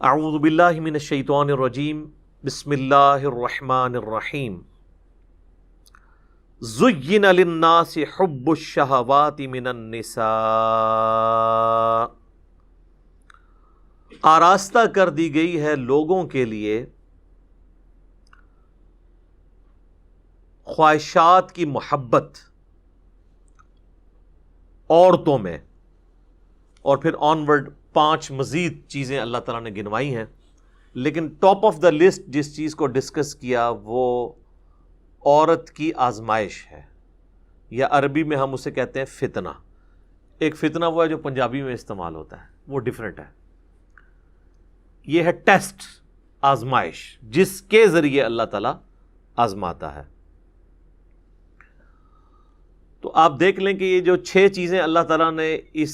اعوذ باللہ من الشیطان الرجیم بسم اللہ الرحمن الرحیم زین للناس حب الشہوات من النساء، آراستہ کر دی گئی ہے لوگوں کے لیے خواہشات کی محبت عورتوں میں، اور پھر آنورڈ 5 مزید چیزیں اللہ تعالیٰ نے گنوائی ہیں، لیکن ٹاپ آف دا لسٹ جس چیز کو ڈسکس کیا وہ عورت کی آزمائش ہے، یا عربی میں ہم اسے کہتے ہیں فتنہ۔ ایک فتنہ وہ ہے جو پنجابی میں استعمال ہوتا ہے، وہ ڈیفرنٹ ہے۔ یہ ہے ٹیسٹ، آزمائش، جس کے ذریعے اللہ تعالیٰ آزماتا ہے۔ تو آپ دیکھ لیں کہ یہ جو 6 چیزیں اللہ تعالیٰ نے اس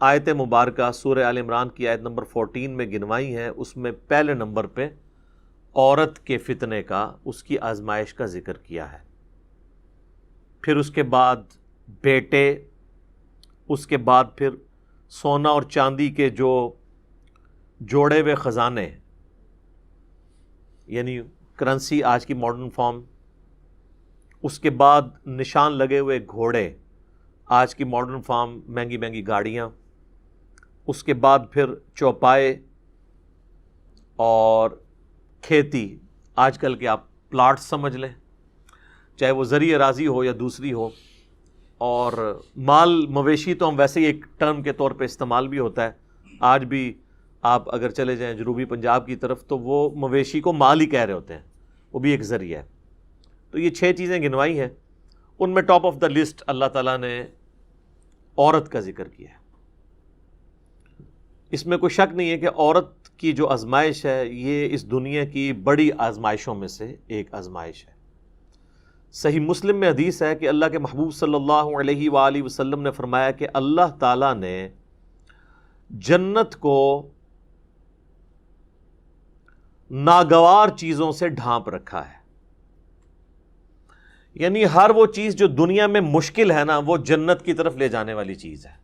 آیت مبارکہ سورہ آل عمران کی آیت نمبر 14 میں گنوائی ہیں، اس میں پہلے نمبر پہ عورت کے فتنے کا، اس کی آزمائش کا ذکر کیا ہے۔ پھر اس کے بعد بیٹے، اس کے بعد پھر سونا اور چاندی کے جو جوڑے ہوئے خزانے، یعنی کرنسی آج کی ماڈرن فارم، اس کے بعد نشان لگے ہوئے گھوڑے، آج کی ماڈرن فارم مہنگی مہنگی گاڑیاں، اس کے بعد پھر چوپائے اور کھیتی، آج کل کے آپ پلاٹ سمجھ لیں، چاہے وہ زرعی اراضی ہو یا دوسری ہو، اور مال مویشی تو ہم ویسے ہی ایک ٹرم کے طور پہ استعمال بھی ہوتا ہے۔ آج بھی آپ اگر چلے جائیں جنوبی پنجاب کی طرف تو وہ مویشی کو مال ہی کہہ رہے ہوتے ہیں، وہ بھی ایک ذریعہ ہے۔ تو یہ 6 چیزیں گنوائی ہیں، ان میں ٹاپ آف دا لسٹ اللہ تعالیٰ نے عورت کا ذکر کیا ہے۔ اس میں کوئی شک نہیں ہے کہ عورت کی جو آزمائش ہے یہ اس دنیا کی بڑی آزمائشوں میں سے ایک آزمائش ہے۔ صحیح مسلم میں حدیث ہے کہ اللہ کے محبوب صلی اللہ علیہ وآلہ وسلم نے فرمایا کہ اللہ تعالیٰ نے جنت کو ناگوار چیزوں سے ڈھانپ رکھا ہے، یعنی ہر وہ چیز جو دنیا میں مشکل ہے نا، وہ جنت کی طرف لے جانے والی چیز ہے،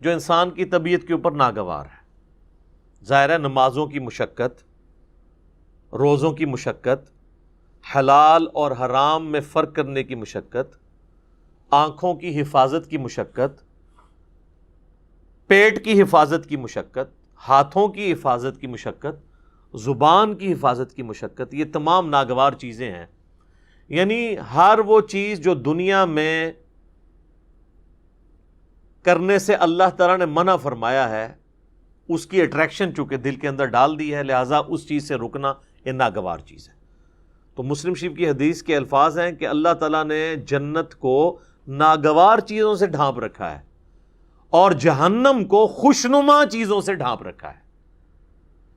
جو انسان کی طبیعت کے اوپر ناگوار ہے۔ ظاہر ہے نمازوں کی مشقت، روزوں کی مشقت، حلال اور حرام میں فرق کرنے کی مشقت، آنکھوں کی حفاظت کی مشقت، پیٹ کی حفاظت کی مشقت، ہاتھوں کی حفاظت کی مشقت، زبان کی حفاظت کی مشقت، یہ تمام ناگوار چیزیں ہیں۔ یعنی ہر وہ چیز جو دنیا میں کرنے سے اللہ تعالیٰ نے منع فرمایا ہے، اس کی اٹریکشن چونکہ دل کے اندر ڈال دی ہے، لہٰذا اس چیز سے رکنا یہ ناگوار چیز ہے۔ تو مسلم شریف کی حدیث کے الفاظ ہیں کہ اللہ تعالیٰ نے جنت کو ناگوار چیزوں سے ڈھانپ رکھا ہے اور جہنم کو خوشنما چیزوں سے ڈھانپ رکھا ہے۔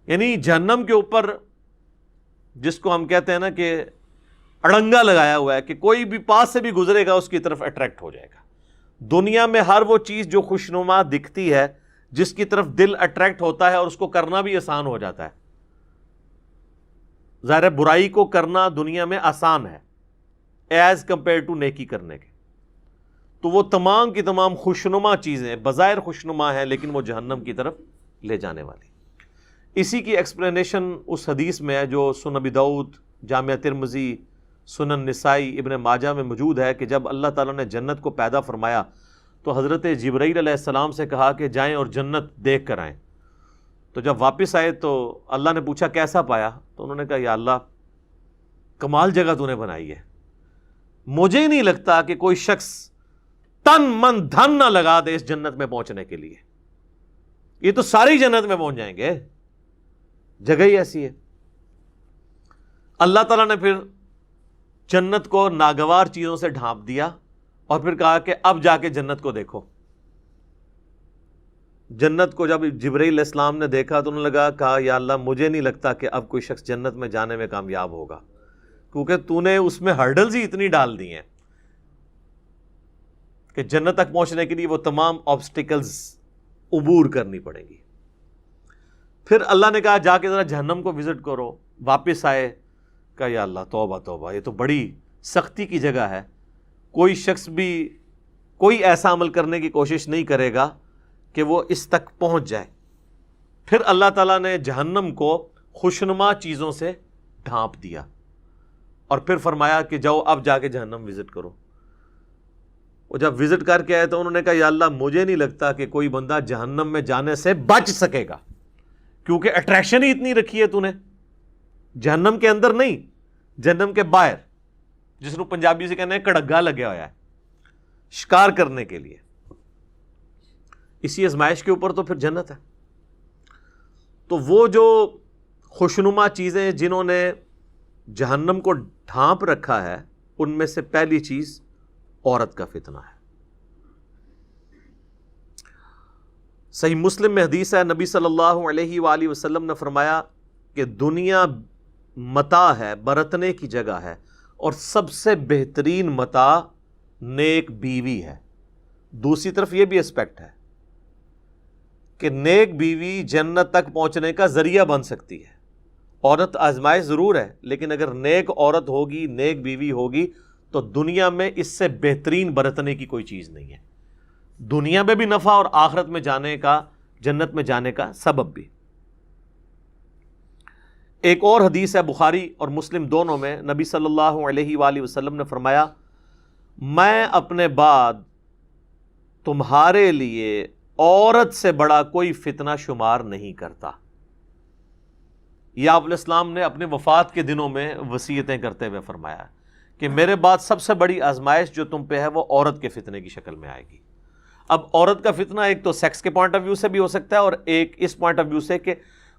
یعنی جہنم کے اوپر جس کو ہم کہتے ہیں نا کہ اڑنگا لگایا ہوا ہے کہ کوئی بھی پاس سے بھی گزرے گا اس کی طرف اٹریکٹ ہو جائے گا۔ دنیا میں ہر وہ چیز جو خوشنما دکھتی ہے، جس کی طرف دل اٹریکٹ ہوتا ہے اور اس کو کرنا بھی آسان ہو جاتا ہے، ظاہر برائی کو کرنا دنیا میں آسان ہے ایز کمپیئر ٹو نیکی کرنے کے، تو وہ تمام کی تمام خوشنما چیزیں بظاہر خوشنما ہیں لیکن وہ جہنم کی طرف لے جانے والی۔ اسی کی ایکسپلینیشن اس حدیث میں ہے جو سنن ابی داؤد، جامعہ ترمذی، سنن نسائی، ابن ماجہ میں موجود ہے کہ جب اللہ تعالیٰ نے جنت کو پیدا فرمایا تو حضرت جبرائیل علیہ السلام سے کہا کہ جائیں اور جنت دیکھ کر آئیں۔ تو جب واپس آئے تو اللہ نے پوچھا کیسا پایا؟ تو انہوں نے کہا یا اللہ کمال جگہ تو نے بنائی ہے، مجھے ہی نہیں لگتا کہ کوئی شخص تن من دھن نہ لگا دے اس جنت میں پہنچنے کے لیے، یہ تو ساری جنت میں پہنچ جائیں گے، جگہ ہی ایسی ہے۔ اللہ تعالیٰ نے پھر جنت کو ناگوار چیزوں سے ڈھانپ دیا اور پھر کہا کہ اب جا کے جنت کو دیکھو۔ جنت کو جب جبرائیل علیہ السلام نے دیکھا تو انہوں نے کہا یا اللہ مجھے نہیں لگتا کہ اب کوئی شخص جنت میں جانے میں کامیاب ہوگا، کیونکہ تو نے اس میں ہرڈلز ہی اتنی ڈال دی ہیں کہ جنت تک پہنچنے کے لیے وہ تمام آبسٹیکلز عبور کرنی پڑیں گی۔ پھر اللہ نے کہا جا کے ذرا جہنم کو وزٹ کرو۔ واپس آئے، کہا یا اللہ توبہ توبہ، یہ تو بڑی سختی کی جگہ ہے، کوئی شخص بھی کوئی ایسا عمل کرنے کی کوشش نہیں کرے گا کہ وہ اس تک پہنچ جائے۔ پھر اللہ تعالیٰ نے جہنم کو خوشنما چیزوں سے ڈھانپ دیا اور پھر فرمایا کہ جاؤ اب جا کے جہنم وزٹ کرو. وہ جب وزٹ کر کے آئے تو انہوں نے کہا یا اللہ مجھے نہیں لگتا کہ کوئی بندہ جہنم میں جانے سے بچ سکے گا، کیونکہ اٹریکشن ہی اتنی رکھی ہے تو نے، جہنم کے اندر نہیں، جہنم کے باہر، جس کو پنجابی سے کہنا ہے کڑگا لگیا ہوا ہے شکار کرنے کے لیے. اسی آزمائش کے اوپر تو پھر جنت ہے. تو وہ جو خوشنما چیزیں جنہوں نے جہنم کو ڈھانپ رکھا ہے، ان میں سے پہلی چیز عورت کا فتنہ ہے. صحیح مسلم میں حدیث ہے، نبی صلی اللہ علیہ وآلہ وسلم نے فرمایا کہ دنیا متاع ہے، برتنے کی جگہ ہے، اور سب سے بہترین متاع نیک بیوی ہے. دوسری طرف یہ بھی اسپیکٹ ہے کہ نیک بیوی جنت تک پہنچنے کا ذریعہ بن سکتی ہے. عورت آزمائش ضرور ہے، لیکن اگر نیک عورت ہوگی، نیک بیوی ہوگی، تو دنیا میں اس سے بہترین برتنے کی کوئی چیز نہیں ہے. دنیا میں بھی نفع اور آخرت میں جانے کا، جنت میں جانے کا سبب بھی. ایک اور حدیث ہے بخاری اور مسلم دونوں میں، نبی صلی اللہ علیہ وآلہ وسلم نے فرمایا میں اپنے بعد تمہارے لیے عورت سے بڑا کوئی فتنہ شمار نہیں کرتا. یہ آپ علیہ السلام نے اپنے وفات کے دنوں میں وصیتیں کرتے ہوئے فرمایا کہ میرے بعد سب سے بڑی آزمائش جو تم پہ ہے وہ عورت کے فتنے کی شکل میں آئے گی. اب عورت کا فتنہ ایک تو سیکس کے پوائنٹ آف ویو سے بھی ہو سکتا ہے، اور ایک اس پوائنٹ آف ویو سے کہ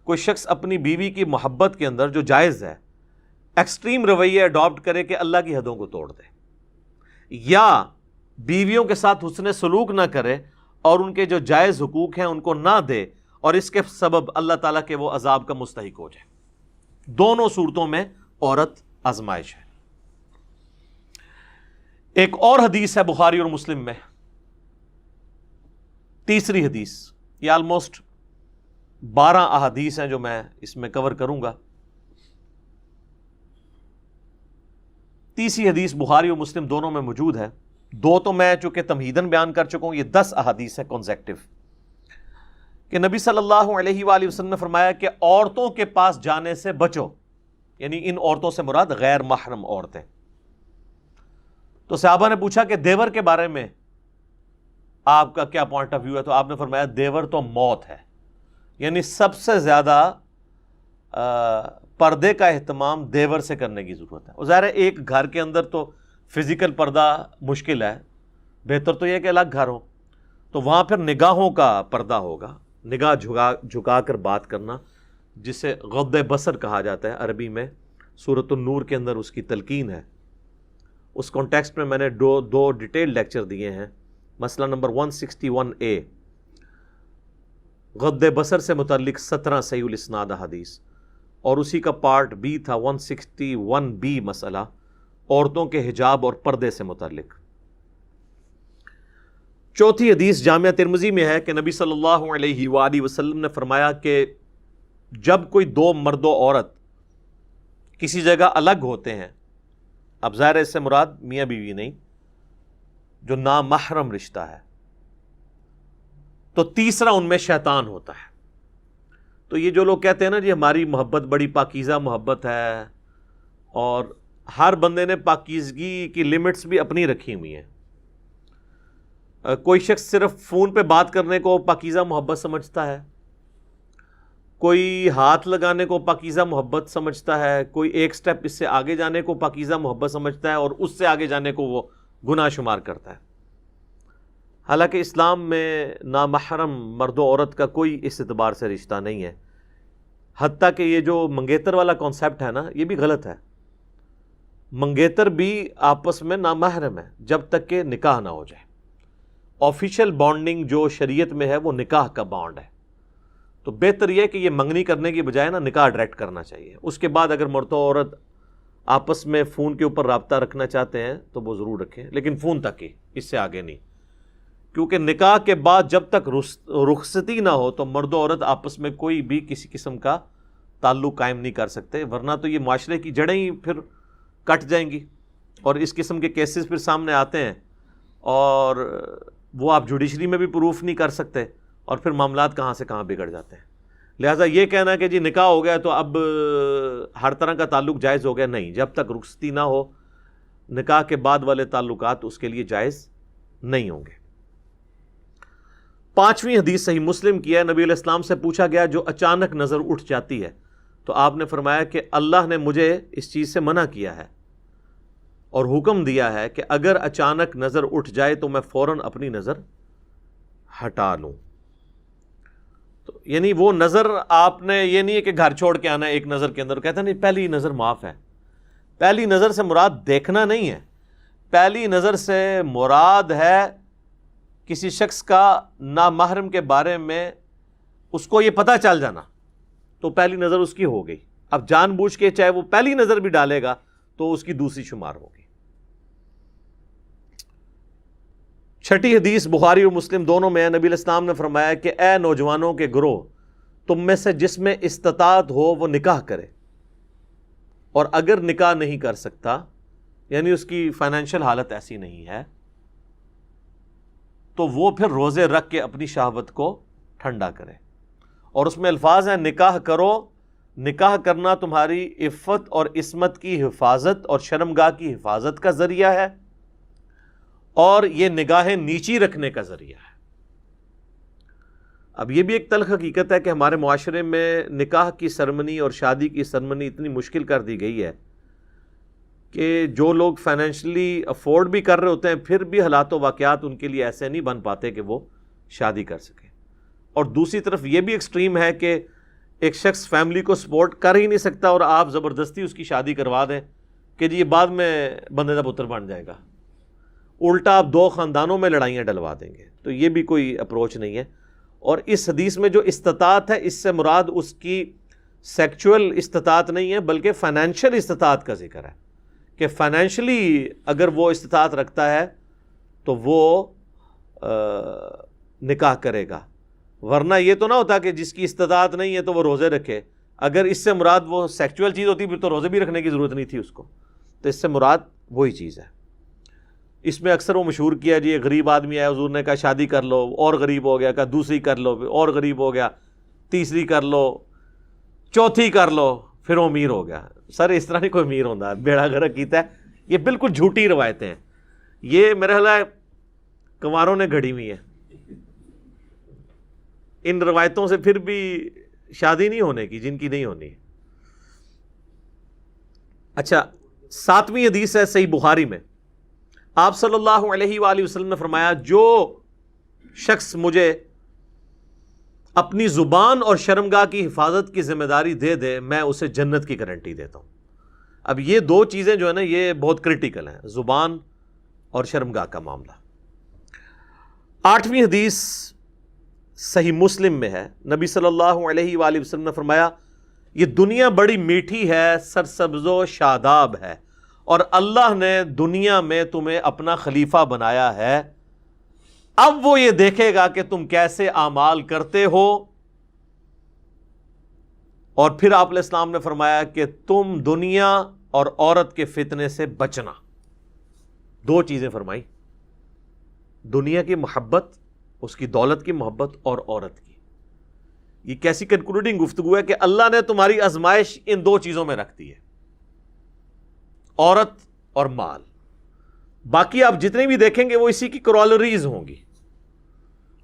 کوئی شخص اپنی بیوی کی محبت کے اندر جو جائز ہے ایکسٹریم رویہ اڈاپٹ کرے کہ اللہ کی حدوں کو توڑ دے، یا بیویوں کے ساتھ حسن سلوک نہ کرے اور ان کے جو جائز حقوق ہیں ان کو نہ دے، اور اس کے سبب اللہ تعالیٰ کے وہ عذاب کا مستحق ہو جائے. دونوں صورتوں میں عورت آزمائش ہے. ایک اور حدیث ہے بخاری اور مسلم میں، تیسری حدیث، یہ آلموسٹ 12 احادیث ہیں جو میں اس میں کور کروں گا. تیسری حدیث بخاری اور مسلم دونوں میں موجود ہے. دو تو میں چونکہ تمہیدن بیان کر چکا ہوں، یہ 10 احادیث ہے کنزیکٹو، کہ نبی صلی اللہ علیہ وآلہ وسلم نے فرمایا کہ عورتوں کے پاس جانے سے بچو، یعنی ان عورتوں سے مراد غیر محرم عورتیں. تو صحابہ نے پوچھا کہ دیور کے بارے میں آپ کا کیا پوائنٹ آف ویو ہے؟ تو آپ نے فرمایا دیور تو موت ہے، یعنی سب سے زیادہ پردے کا اہتمام دیور سے کرنے کی ضرورت ہے. اور ظاہر ہے ایک گھر کے اندر تو فزیکل پردہ مشکل ہے، بہتر تو یہ کہ الگ گھر ہو، تو وہاں پھر نگاہوں کا پردہ ہوگا، نگاہ جھکا کر بات کرنا، جسے غض بصر کہا جاتا ہے عربی میں. سورۃ النور کے اندر اس کی تلقین ہے. اس کانٹیکسٹ میں میں نے دو ڈیٹیل لیکچر دیے ہیں. مسئلہ نمبر 161A غض بصر سے متعلق 17 صحیح الاسناد حدیث، اور اسی کا پارٹ B تھا 161B مسئلہ عورتوں کے حجاب اور پردے سے متعلق. چوتھی حدیث جامعہ ترمذی میں ہے کہ نبی صلی اللہ علیہ وآلہ وسلم نے فرمایا کہ جب کوئی دو مرد و عورت کسی جگہ الگ ہوتے ہیں، اب ظاہر ہے اس سے مراد میاں بیوی نہیں، جو نامحرم رشتہ ہے، تو تیسرا ان میں شیطان ہوتا ہے. تو یہ جو لوگ کہتے ہیں نا جی ہماری محبت بڑی پاکیزہ محبت ہے، اور ہر بندے نے پاکیزگی کی لمٹس بھی اپنی رکھی ہوئی ہیں. کوئی شخص صرف فون پہ بات کرنے کو پاکیزہ محبت سمجھتا ہے، کوئی ہاتھ لگانے کو پاکیزہ محبت سمجھتا ہے، کوئی ایک سٹیپ اس سے آگے جانے کو پاکیزہ محبت سمجھتا ہے، اور اس سے آگے جانے کو وہ گناہ شمار کرتا ہے. حالانکہ اسلام میں نامحرم مرد و عورت کا کوئی اس اعتبار سے رشتہ نہیں ہے. حتیٰ کہ یہ جو منگیتر والا کانسیپٹ ہے نا، یہ بھی غلط ہے. منگیتر بھی آپس میں نامحرم ہے جب تک کہ نکاح نہ ہو جائے. آفیشیل بانڈنگ جو شریعت میں ہے وہ نکاح کا بانڈ ہے. تو بہتر یہ ہے کہ یہ منگنی کرنے کی بجائے نا نکاح ڈائریکٹ کرنا چاہیے. اس کے بعد اگر مرد و عورت آپس میں فون کے اوپر رابطہ رکھنا چاہتے ہیں تو وہ ضرور رکھیں، لیکن فون تک ہی، اس سے آگے نہیں. کیونکہ نکاح کے بعد جب تک رخصتی نہ ہو تو مرد و عورت آپس میں کوئی بھی کسی قسم کا تعلق قائم نہیں کر سکتے، ورنہ تو یہ معاشرے کی جڑیں ہی پھر کٹ جائیں گی. اور اس قسم کے کیسز پھر سامنے آتے ہیں اور وہ آپ جوڈیشری میں بھی پروف نہیں کر سکتے، اور پھر معاملات کہاں سے کہاں بگڑ جاتے ہیں. لہٰذا یہ کہنا کہ جی نکاح ہو گیا تو اب ہر طرح کا تعلق جائز ہو گیا، نہیں، جب تک رخصتی نہ ہو نکاح کے بعد والے تعلقات اس کے لیے جائز نہیں ہوں گے۔ 5ویں حدیث صحیح مسلم کی ہے، نبی علیہ السلام سے پوچھا گیا جو اچانک نظر اٹھ جاتی ہے، تو آپ نے فرمایا کہ اللہ نے مجھے اس چیز سے منع کیا ہے اور حکم دیا ہے کہ اگر اچانک نظر اٹھ جائے تو میں فوراً اپنی نظر ہٹا لوں۔ تو یعنی وہ نظر آپ نے یہ نہیں ہے کہ گھر چھوڑ کے آنا ہے ایک نظر کے اندر، کہتا نہیں پہلی نظر معاف ہے۔ پہلی نظر سے مراد دیکھنا نہیں ہے، پہلی نظر سے مراد ہے کسی شخص کا نامحرم کے بارے میں اس کو یہ پتہ چل جانا، تو پہلی نظر اس کی ہو گئی۔ اب جان بوجھ کے چاہے وہ پہلی نظر بھی ڈالے گا تو اس کی دوسری شمار ہوگی۔ 6ٹھی حدیث بخاری اور مسلم دونوں میں ہے، نبی علیہ السلام نے فرمایا کہ اے نوجوانوں کے گروہ، تم میں سے جس میں استطاعت ہو وہ نکاح کرے، اور اگر نکاح نہیں کر سکتا یعنی اس کی فائنینشیل حالت ایسی نہیں ہے تو وہ پھر روزے رکھ کے اپنی شہوت کو ٹھنڈا کرے۔ اور اس میں الفاظ ہیں نکاح کرو، نکاح کرنا تمہاری عفت اور عصمت کی حفاظت اور شرمگاہ کی حفاظت کا ذریعہ ہے، اور یہ نگاہیں نیچی رکھنے کا ذریعہ ہے۔ اب یہ بھی ایک تلخ حقیقت ہے کہ ہمارے معاشرے میں نکاح کی سرمنی اور شادی کی سرمنی اتنی مشکل کر دی گئی ہے کہ جو لوگ فائنینشلی افورڈ بھی کر رہے ہوتے ہیں پھر بھی حالات و واقعات ان کے لیے ایسے نہیں بن پاتے کہ وہ شادی کر سکیں۔ اور دوسری طرف یہ بھی ایکسٹریم ہے کہ ایک شخص فیملی کو سپورٹ کر ہی نہیں سکتا اور آپ زبردستی اس کی شادی کروا دیں کہ جی یہ بعد میں بندے کا پتر بن جائے گا، الٹا آپ 2 خاندانوں میں لڑائیاں ڈلوا دیں گے۔ تو یہ بھی کوئی اپروچ نہیں ہے۔ اور اس حدیث میں جو استطاعت ہے اس سے مراد اس کی سیکچول استطاعت نہیں ہے بلکہ فائنینشیل استطاعت کا ذکر ہے، کہ فائنینشلی اگر وہ استطاعت رکھتا ہے تو وہ نکاح کرے گا، ورنہ یہ تو نہ ہوتا کہ جس کی استطاعت نہیں ہے تو وہ روزے رکھے۔ اگر اس سے مراد وہ سیکچول چیز ہوتی پھر تو روزے بھی رکھنے کی ضرورت نہیں تھی اس کو، تو اس سے مراد وہی چیز ہے۔ اس میں اکثر وہ مشہور کیا جی ایک غریب آدمی آیا، حضور نے کہا شادی کر لو، اور غریب ہو گیا، کہا دوسری کر لو، اور غریب ہو گیا، تیسری کر لو، چوتھی کر لو، پھر وہ امیر ہو گیا۔ سر اس طرح نہیں کوئی امیر ہوتا، بیڑا غرق کیتا ہے۔ یہ بالکل جھوٹی روایتیں ہیں، یہ میرا خیال ہے کنواروں نے گھڑی ہوئی ہیں۔ ان روایتوں سے پھر بھی شادی نہیں ہونے کی جن کی نہیں ہونی۔ اچھا، 7ویں حدیث ہے صحیح بخاری میں، آپ صلی اللہ علیہ وآلہ وسلم نے فرمایا جو شخص مجھے اپنی زبان اور شرمگاہ کی حفاظت کی ذمہ داری دے دے میں اسے جنت کی گارنٹی دیتا ہوں۔ اب یہ 2 چیزیں جو ہے نا یہ بہت کرٹیکل ہیں، زبان اور شرمگاہ کا معاملہ۔ 8ویں حدیث صحیح مسلم میں ہے، نبی صلی اللہ علیہ وآلہ وسلم نے فرمایا یہ دنیا بڑی میٹھی ہے، سرسبز و شاداب ہے، اور اللہ نے دنیا میں تمہیں اپنا خلیفہ بنایا ہے، اب وہ یہ دیکھے گا کہ تم کیسے اعمال کرتے ہو۔ اور پھر آپ علیہ السلام نے فرمایا کہ تم دنیا اور عورت کے فتنے سے بچنا۔ 2 چیزیں فرمائی، دنیا کی محبت، اس کی دولت کی محبت، اور عورت کی۔ یہ کیسی کنکلوڈنگ گفتگو ہے کہ اللہ نے تمہاری آزمائش ان 2 چیزوں میں رکھ دی ہے، عورت اور مال۔ باقی آپ جتنے بھی دیکھیں گے وہ اسی کی کرولریز ہوں گی۔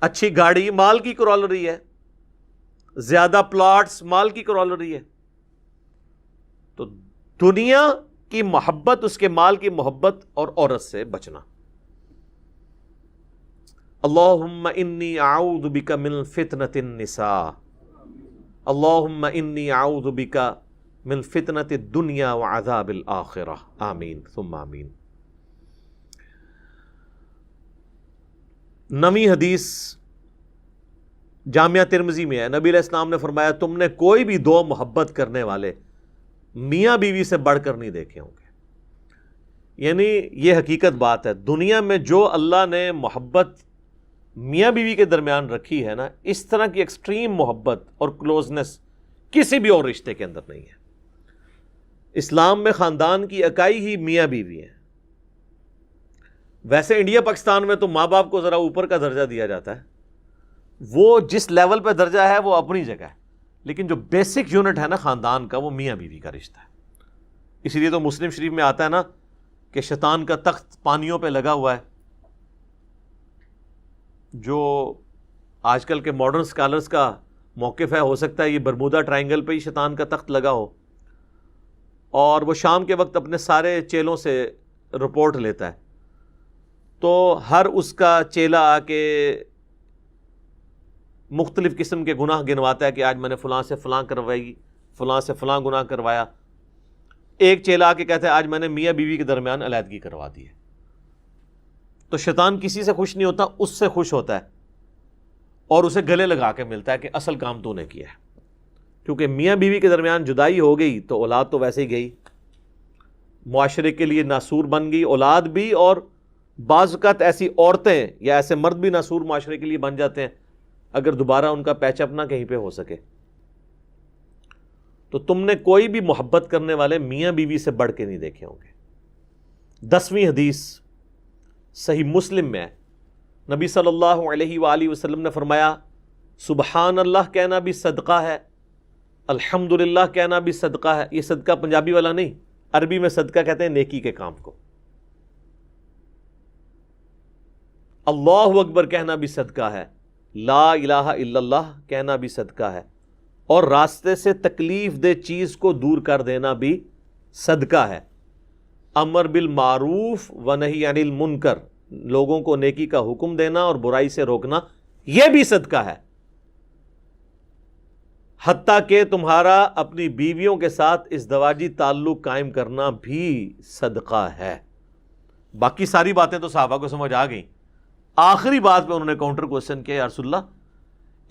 اچھی گاڑی مال کی کرولری ہے، زیادہ پلاٹس مال کی کرولری ہے۔ تو دنیا کی محبت، اس کے مال کی محبت اور عورت سے بچنا۔ اللہم انی اعوذ بک من فتنۃ النساء، اللہم انی اعوذ بک من فتنۃ الدنیا وعذاب الآخرہ، آمین ثم آمین۔ 9ویں حدیث جامعہ ترمذی میں ہے، نبی علیہ السلام نے فرمایا تم نے کوئی بھی 2 محبت کرنے والے میاں بیوی سے بڑھ کر نہیں دیکھے ہوں گے۔ یعنی یہ حقیقت بات ہے، دنیا میں جو اللہ نے محبت میاں بیوی کے درمیان رکھی ہے نا، اس طرح کی ایکسٹریم محبت اور کلوزنس کسی بھی اور رشتے کے اندر نہیں ہے۔ اسلام میں خاندان کی اکائی ہی میاں بیوی ہیں۔ ویسے انڈیا پاکستان میں تو ماں باپ کو ذرا اوپر کا درجہ دیا جاتا ہے، وہ جس لیول پہ درجہ ہے وہ اپنی جگہ ہے، لیکن جو بیسک یونٹ ہے نا خاندان کا، وہ میاں بیوی کا رشتہ ہے. اسی لیے تو مسلم شریف میں آتا ہے نا کہ شیطان کا تخت پانیوں پہ لگا ہوا ہے. جو آج کل کے ماڈرن اسکالرس کا موقف ہے، ہو سکتا ہے یہ برمودا ٹرائنگل پہ ہی شیطان کا تخت لگا ہو، اور وہ شام کے وقت اپنے سارے چیلوں سے رپورٹ لیتا ہے. تو ہر اس کا چیلا آ کے مختلف قسم کے گناہ گنواتا ہے کہ آج میں نے فلاں سے فلاں کروائی، فلاں سے فلاں گناہ کروایا. ایک چیلا آ کے کہتا ہے آج میں نے میاں بیوی کے درمیان علیحدگی کروا دی ہے. تو شیطان کسی سے خوش نہیں ہوتا، اس سے خوش ہوتا ہے اور اسے گلے لگا کے ملتا ہے کہ اصل کام تو نے کیا ہے. کیونکہ میاں بیوی کے درمیان جدائی ہو گئی تو اولاد تو ویسے ہی گئی، معاشرے کے لیے ناسور بن گئی اولاد بھی، اور بعض اوقات ایسی عورتیں یا ایسے مرد بھی ناسور معاشرے کے لیے بن جاتے ہیں اگر دوبارہ ان کا پیچ اپ نہ کہیں پہ ہو سکے. تو تم نے کوئی بھی محبت کرنے والے میاں بیوی سے بڑھ کے نہیں دیکھے ہوں گے. 10ویں حدیث صحیح مسلم میں ہے، نبی صلی اللہ علیہ وآلہ وسلم نے فرمایا سبحان اللہ کہنا بھی صدقہ ہے، الحمدللہ کہنا بھی صدقہ ہے. یہ صدقہ پنجابی والا نہیں، عربی میں صدقہ کہتے ہیں نیکی کے کام کو. اللہ اکبر کہنا بھی صدقہ ہے، لا الہ الا اللہ کہنا بھی صدقہ ہے، اور راستے سے تکلیف دہ چیز کو دور کر دینا بھی صدقہ ہے. امر بالمعروف و نہی عن المنکر، لوگوں کو نیکی کا حکم دینا اور برائی سے روکنا، یہ بھی صدقہ ہے. حتیٰ کہ تمہارا اپنی بیویوں کے ساتھ ازدواجی تعلق قائم کرنا بھی صدقہ ہے. باقی ساری باتیں تو صحابہ کو سمجھ آ گئیں. آخری بات پہ انہوں نے کاؤنٹر کوسچن کیا، یا رسول اللہ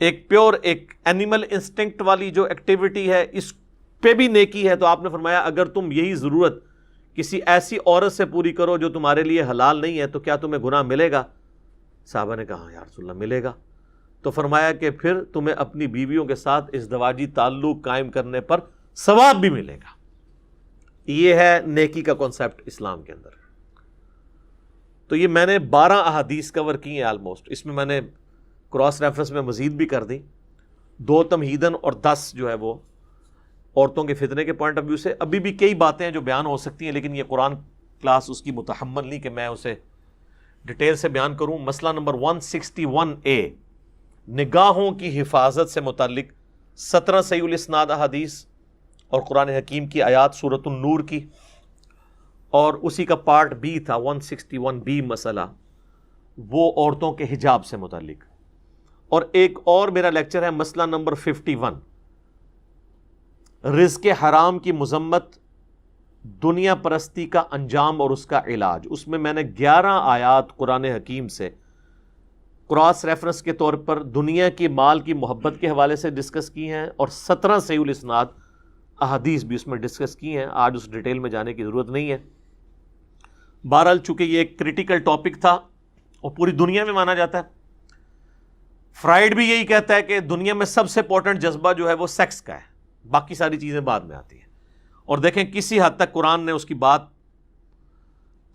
ایک پیور ایک اینیمل انسٹنکٹ والی جو ایکٹیویٹی ہے اس پہ بھی نیکی ہے. تو آپ نے فرمایا اگر تم یہی ضرورت کسی ایسی عورت سے پوری کرو جو تمہارے لیے حلال نہیں ہے تو کیا تمہیں گناہ ملے گا؟ صحابہ نے کہا یا رسول اللہ ملے گا. تو فرمایا کہ پھر تمہیں اپنی بیویوں کے ساتھ ازدواجی تعلق قائم کرنے پر ثواب بھی ملے گا. یہ ہے نیکی کا کانسیپٹ اسلام کے اندر. تو یہ میں نے 12 احادیث کور کی ہیں آلموسٹ. اس میں نے کراس ریفرنس میں مزید بھی کر دی، 2 تمہیدن اور 10 جو ہے وہ عورتوں کے فتنے کے پوائنٹ آف ویو سے. ابھی بھی کئی باتیں جو بیان ہو سکتی ہیں، لیکن یہ قرآن کلاس اس کی متحمل نہیں کہ میں اسے ڈیٹیل سے بیان کروں. مسئلہ نمبر 161A، نگاہوں کی حفاظت سے متعلق 17 صحیح الاسناد احادیث اور قرآن حکیم کی آیات سورۃ النور کی، اور اسی کا پارٹ B تھا 161B مسئلہ، وہ عورتوں کے حجاب سے متعلق. اور ایک اور میرا لیکچر ہے مسئلہ نمبر 51، رزق حرام کی مذمت، دنیا پرستی کا انجام اور اس کا علاج. اس میں نے 11 آیات قرآن حکیم سے کراس ریفرنس کے طور پر دنیا کی مال کی محبت کے حوالے سے ڈسکس کی ہیں، اور 17 صحیح الاسناد احادیث بھی اس میں ڈسکس کی ہیں. آج اس ڈیٹیل میں جانے کی ضرورت نہیں ہے. بہرحال چونکہ یہ ایک کریٹیکل ٹاپک تھا اور پوری دنیا میں مانا جاتا ہے. فرائیڈ بھی یہی کہتا ہے کہ دنیا میں سب سے امپورٹنٹ جذبہ جو ہے وہ سیکس کا ہے، باقی ساری چیزیں بعد میں آتی ہیں. اور دیکھیں کسی حد تک قرآن نے اس کی بات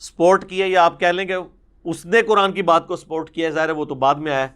سپورٹ کی ہے، یا آپ کہہ لیں کہ اس نے قرآن کی بات کو سپورٹ کیا ہے، ظاہر ہے وہ تو بعد میں آیا ہے.